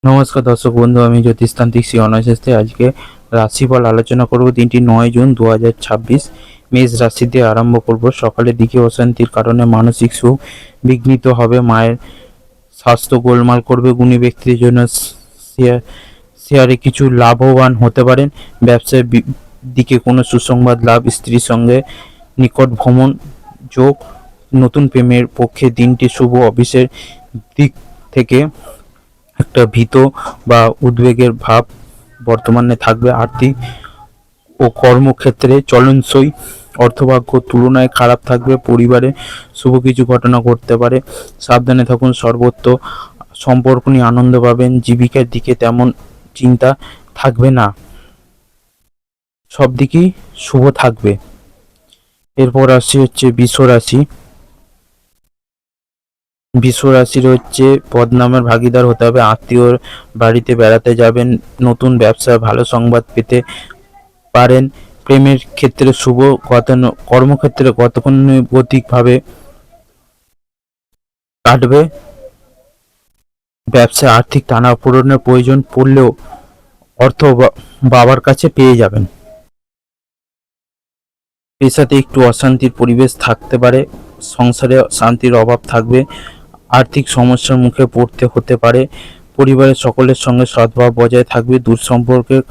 নমস্কার দর্শক বন্ধু, আমি জ্যোতিষতান্ত্রিক শ্রী অনয় শাস্ত্রী। আজকে রাশিফল আলোচনা করব দিনটি 9 জুন 2026। মেষ রাশি দিয়ে আরম্ভ করব। সকালের দিকে অশান্তির কারণে মানসিক সুখ বিঘ্নিত হবে। মায়ের স্বাস্থ্য গোলমাল করবে। গুণী ব্যক্তির জন্য শেয়ার শেয়ারে কিছু লাভবান হতে পারেন। ব্যবসার দিকে কোনো সুসংবাদ লাভ, স্ত্রীর সঙ্গে নিকট ভ্রমণ যোগ, নতুন প্রেমের পক্ষে দিনটি শুভ। অফিসের দিক থেকে একটা ভীত বা উদ্বেগের ভাব বর্তমানে থাকবে। আর্থিক ও কর্মক্ষেত্রে চলনসই অর্থভাগ্য তুলনায় খারাপ থাকবে। পরিবারে শুভ কিছু ঘটনা ঘটতে পারে, সাবধানে থাকুন। সর্বত্র সম্পর্ক নিয়ে আনন্দ পাবেন। জীবিকার দিকে তেমন চিন্তা থাকবে না, সব দিকেই শুভ থাকবে। এরপর রাশি হচ্ছে বৃষ রাশি। বৃষ রাশির হচ্ছে বদনামের ভাগীদার হতে হবে। আত্মীয়র বাড়িতে বেড়াতে যাবেন। নতুন ব্যবসায় ভালো সংবাদ পেতে পারেন। প্রেমের ক্ষেত্রে শুভ, কর্মক্ষেত্রে গতানুগতিকভাবে কাটবে। ব্যবসায় আর্থিক টানাপোড়েনের প্রয়োজন পড়লেও অর্থ বাবার কাছে পেয়ে যাবেন। পেশাতে একটু অশান্তির পরিবেশ থাকতে পারে। সংসারে শান্তির অভাব থাকবে। আর্থিক সমস্যার মুখে পড়তে হতে পারে। পরিবারের সকলের সঙ্গে সদ্ভাব বজায় থাকবে। দূর সম্পর্কের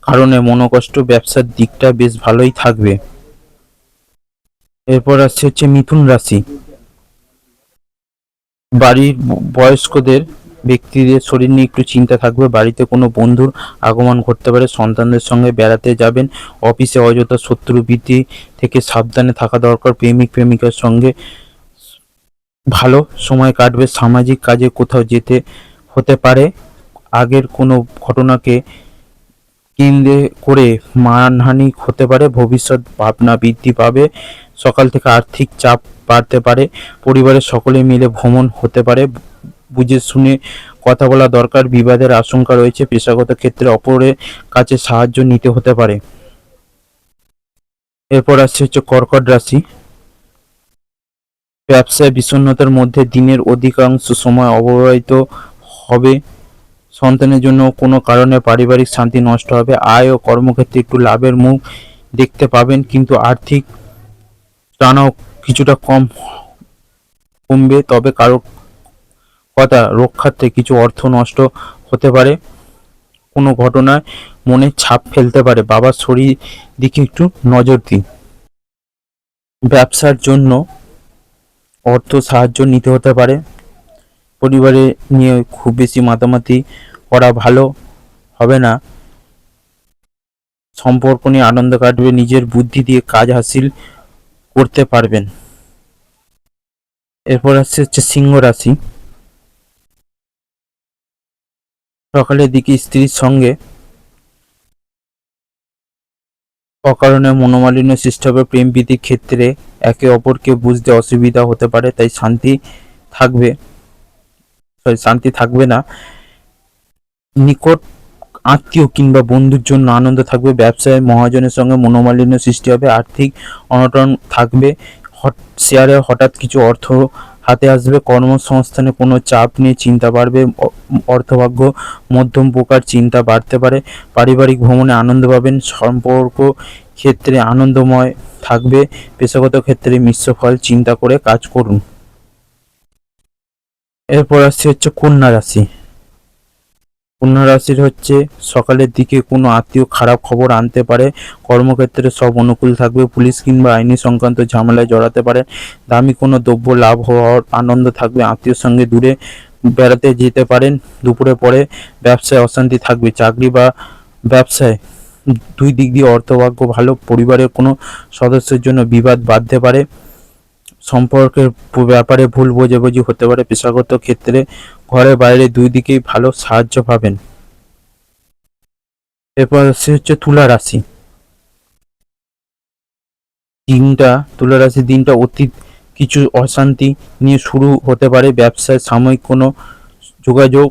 কারণে মনোকষ্ট। ব্যবসার দিকটা বেশ ভালোই থাকবে। এরপর আসছে হচ্ছে মিথুন রাশি। বাড়ির বয়স্কদের ব্যক্তিদের শরীর নিয়ে একটু চিন্তা থাকবে। বাড়িতে কোনো বন্ধুর আগমন ঘটতে পারে। সন্তানদের সঙ্গে বেড়াতে যাবেন। অফিসে অযথা শত্রু বৃদ্ধি থেকে সাবধানে থাকা দরকার। প্রেমিক প্রেমিকার সঙ্গে ভালো সময় কাটবে। সামাজিক কাজে কোথাও যেতে হতে পারে। আগের কোনো ঘটনাকে কেন্দ্রে করে মানহানি হতে পারে। ভবিষ্যৎ ভাবনা বৃদ্ধি পাবে। সকাল থেকে আর্থিক চাপ বাড়তে পারে। পরিবারের সকলে মিলে ভ্রমণ হতে পারে। বুঝে শুনে কথা বলা দরকার। বিবাদের আশঙ্কা রয়েছে। পেশাগত ক্ষেত্রে অপরের কাছে সাহায্য নিতে হতে পারে। এরপর আসছে হচ্ছে কর্কট রাশি। ব্যবসায় বিষণ্ণতার মধ্যে দিনের অধিকাংশ সময় অবহিত হবে। সন্তানের জন্য কোনো কারণে পারিবারিক শান্তি নষ্ট হবে। আয় ও কর্মক্ষেত্রে একটু লাভের মুখ দেখতে পাবেন, কিন্তু আর্থিক টানাও কিছুটা কমবে। তবে কারো কথা রক্ষার্থে কিছু অর্থ নষ্ট হতে পারে। কোনো ঘটনায় মনে ছাপ ফেলতে পারে। বাবার শরীর দিকে একটু নজর দিন। ব্যবসার জন্য অর্থ সাহায্য নিতে হতে পারে। পরিবারে নিয়ে খুব বেশি মাতামাতি করা ভালো হবে না। সম্পর্ক নিয়ে আনন্দ কাটবে। নিজের বুদ্ধি দিয়ে কাজ হাসিল করতে পারবেন। এরপর আসছে হচ্ছে সিংহ রাশি। সকালের দিকে স্ত্রীর সঙ্গে অকারণে মনোমালিন্য সৃষ্টি হবে। প্রেম প্রীতির ক্ষেত্রে একে অপরকে বুঝতে অসুবিধা হতে পারে, তাই থাকবে শান্তি থাকবে না। নিকট আত্মীয় কিংবা বন্ধুর জন্য আনন্দ থাকবে। ব্যবসায় মহাজনের সঙ্গে মনোমালিন্য সৃষ্টি হবে। আর্থিক অনটন থাকবে। শেয়ারে হঠাৎ কিছু অর্থ হাতে আসবে। কর্মসংস্থানে কোনো চাপ নিয়ে চিন্তা বাড়বে। অর্থভাগ্য মধ্যম প্রকার, চিন্তা বাড়তে পারে। পারিবারিক ভ্রমণে আনন্দ পাবেন। সম্পর্ক ক্ষেত্রে আনন্দময় থাকবে। পেশাগত ক্ষেত্রে মিশ্র ফল চিন্তা করে কাজ করুন। এরপর আসছে হচ্ছে কন্যা রাশি। কন্যা রাশির হচ্ছে সকালের দিকে কোনো আত্মীয় খারাপ খবর আনতে পারে। কর্মক্ষেত্রে সব অনুকূল থাকবে। পুলিশ কিংবা আইনি সংক্রান্ত ঝামেলায় জড়াতে পারে। দামি কোনো দ্রব্য লাভ হওয়ার আনন্দ থাকবে। আত্মীয়র সঙ্গে দূরে বেড়াতে যেতে পারেন। দুপুরে পরে ব্যবসায় অশান্তি থাকবে। চাকরি বা ব্যবসায় দুই দিক দিয়ে অর্থভাগ্য ভালো। পরিবারের কোনো সদস্যের জন্য বিবাদ বাধতে পারে। সম্পর্কের ব্যাপারে ভুল বোঝাবুঝি হতে পারে। পেশাগত ক্ষেত্রে ঘরে বাইরে দুই দিকেই ভালো সাহায্য পাবেন। এরপর হচ্ছে তুলা রাশি। তুলা রাশির দিনটা অতীত কিছু অশান্তি নিয়ে শুরু হতে পারে। ব্যবসায় সাময়িক কোনো যোগাযোগ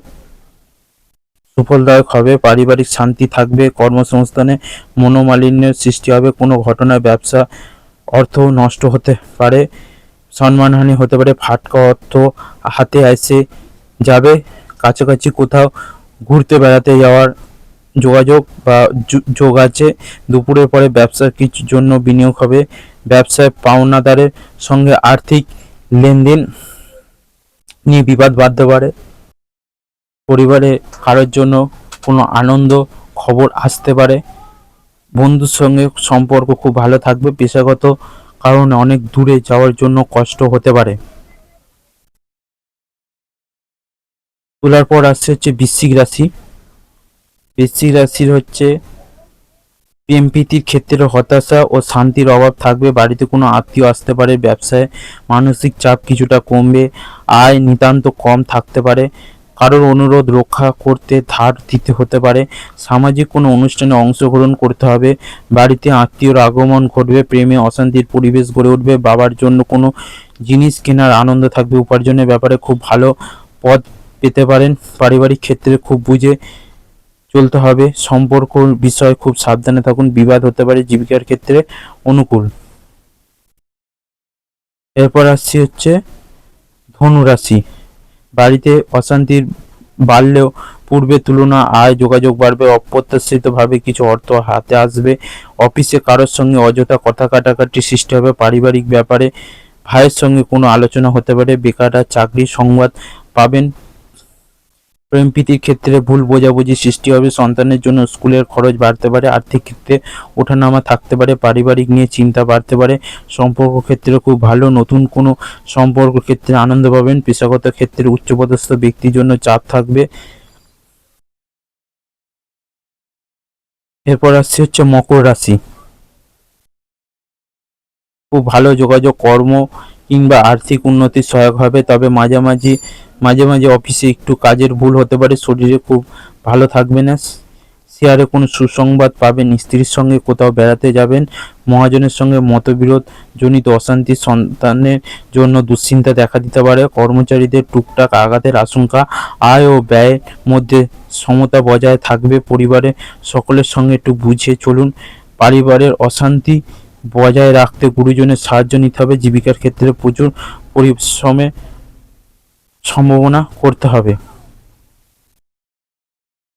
সুফলদায়ক হবে। পারিবারিক শান্তি থাকবে। কর্মসংস্থানে মনোমালিন্যের সৃষ্টি হবে। কোনো ঘটনায় ব্যবসা অর্থ নষ্ট হতে পারে। সম্মানহানি হতে পারে। ফাটকা অর্থ হাতে এসে যাবে। কাছাকাছি কোথাও ঘুরতে বেড়াতে যাওয়ার যোগাযোগ বা যোগ আছে। দুপুরের পরে ব্যবসার কিছুর জন্য বিনিয়োগ হবে। ব্যবসায় পাওনাদারের সঙ্গে আর্থিক লেনদেন নিয়ে বিবাদ বাড়তে পারে। পরিবারে কারোর জন্য কোনো আনন্দ খবর আসতে পারে। বন্ধুর সঙ্গে সম্পর্ক খুব ভালো থাকবে। পেশাগত কারণে অনেক দূরে যাওয়ার জন্য কষ্ট হতে পারে। তোলার পর আসছে হচ্ছে বৃশ্চিক রাশি। বৃশ্চিক রাশির হচ্ছে প্রেম প্রীতির ক্ষেত্রে হতাশা ও শান্তির অভাব থাকবে। বাড়িতে কোনো আত্মীয় আসতে পারে। ব্যবসায় মানসিক চাপ কিছুটা কমবে। আয় নিতান্ত কম থাকতে পারে। কারোর অনুরোধ রক্ষা করতে ধার দিতে হতে পারে। সামাজিক কোনো অনুষ্ঠানে অংশগ্রহণ করতে হবে। বাড়িতে আত্মীয়র আগমন ঘটবে। প্রেমে অশান্তির পরিবেশ গড়ে উঠবে। বাবার জন্য কোনো জিনিস কেনার আনন্দ থাকবে। উপার্জনের ব্যাপারে খুব ভালো পদ পেতে পারেন। পারিবারিক ক্ষেত্রে খুব বুঝে চলতে হবে। সম্পর্ক বিষয়ে খুব সাবধানে থাকুন। বিবাদ হতে পারে। জীবিকার ক্ষেত্রে অনুকূল। এরপর আসছি হচ্ছে ধনু রাশি। বাড়িতে অশান্তির বাড়লেও পূর্বের তুলনা আয় যোগাযোগ বাড়বে। অপ্রত্যাশিতভাবে কিছু অর্থ হাতে আসবে। অফিসে কারোর সঙ্গে অযথা কথা কাটাকাটি সৃষ্টি হবে। পারিবারিক ব্যাপারে ভাইয়ের সঙ্গে কোনো আলোচনা হতে পারে। বেকাররা চাকরির সংবাদ পাবেন। প্রেম প্রীতির ক্ষেত্রে ভুল বোঝাবুঝি সৃষ্টি হবে। সন্তানের জন্য স্কুলের খরচ বাড়তে পারে। আর্থিক ক্ষেত্রে ওঠানামা থাকতে পারে। পারিবারিক নিয়ে চিন্তা বাড়তে পারে। সম্পর্ক ক্ষেত্রে খুব ভালো। নতুন কোনো সম্পর্ক ক্ষেত্রে আনন্দ পাবেন। পেশাগত ক্ষেত্রে উচ্চপদস্থ ব্যক্তির জন্য চাপ থাকবে। এরপর আসছে হচ্ছে মকর রাশি। খুব ভালো যোগাযোগ, কর্ম কিংবা আর্থিক উন্নতির সহায়ক হবে। তবে মাঝে মাঝে অফিসে একটু কাজের ভুল হতে পারে। শরীরে খুব ভালো থাকবে না। শেয়ারে কোনো সুসংবাদ পাবেন। স্ত্রীর সঙ্গে কোথাও বেড়াতে যাবেন। মহাজনের সঙ্গে মতবিরোধ জনিত অশান্তি। সন্তানের জন্য দুশ্চিন্তা দেখা দিতে পারে। কর্মচারীদের টুকটাক আঘাতের আশঙ্কা। আয় ও ব্যয়ের মধ্যে সমতা বজায় থাকবে। পরিবারের সকলের সঙ্গে একটু বুঝে চলুন। পরিবারের অশান্তি বজায় রাখতে গুরুজনের সাহায্য নিতে হবে। জীবিকার ক্ষেত্রে প্রচুর পরিশ্রমের সম্ভাবনা করতে হবে।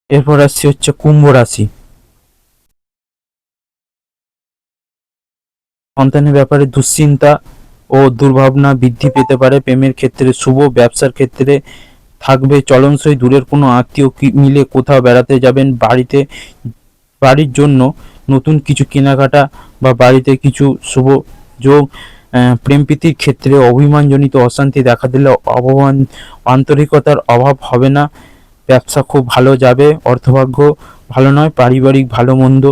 এরপর আসছে হচ্ছে কুম্ভ রাশি। সন্তানের ব্যাপারে দুশ্চিন্তা ও দুর্ভাবনা বৃদ্ধি পেতে পারে। প্রেমের ক্ষেত্রে শুভ। ব্যবসার ক্ষেত্রে থাকবে চলনসই। দূরের কোনো আত্মীয় মিলে কোথাও বেড়াতে যাবেন। বাড়ির জন্য নতুন কিছু কেনাকাটা বা বাড়িতে কিছু শুভ যোগ। প্রেম প্রীতির ক্ষেত্রে অভিমানজনিত অশান্তি দেখা দিলে আন্তরিকতার অভাব হবে না। ব্যবসা খুব ভালো যাবে। অর্থভাগ্য ভালো নয়। পারিবারিক ভালো মন্দ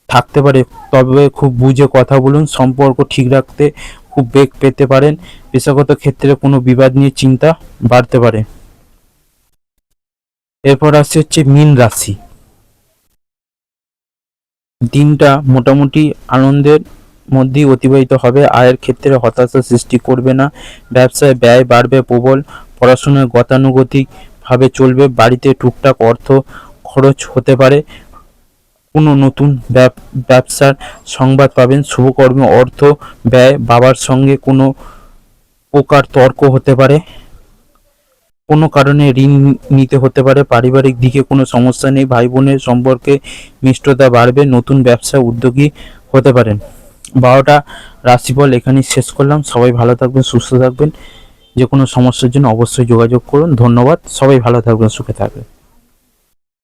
থাকতে পারে, তবে খুব বুঝে কথা বলুন। সম্পর্ক ঠিক রাখতে খুব বেগ পেতে পারেন। পেশাগত ক্ষেত্রে কোনো বিবাদ নিয়ে চিন্তা বাড়তে পারে। এরপর আসছে হচ্ছে মীন রাশি। দিনটা মোটামুটি আনন্দের মধ্যেই অতিবাহিত হবে। আয়ের ক্ষেত্রে হতাশা সৃষ্টি করবে না। ব্যবসায় ব্যয় বাড়বে প্রবল। পড়াশোনায় গতানুগতিক ভাবে চলবে। বাড়িতে টুকটাক অর্থ খরচ হতে পারে। কোনো নতুন ব্যবসার সংবাদ পাবেন। শুভকর্মে অর্থ ব্যয়। বাবার সঙ্গে কোনো প্রকার তর্ক হতে পারে। কোনো কারণে ঋণ নিতে হতে পারে। পারিবারিক দিকে কোনো সমস্যা নেই। ভাই বোনের সম্পর্কে মিষ্টতা বাড়বে। নতুন ব্যবসা উদ্যোগী হতে পারেন। 12টা রাশিফল এখানেই শেষ করলাম। সবাই ভালো থাকবেন, সুস্থ থাকবেন। যে কোনো সমস্যার জন্য অবশ্যই যোগাযোগ করুন। ধন্যবাদ। সবাই ভালো থাকবেন, সুখে থাকবেন।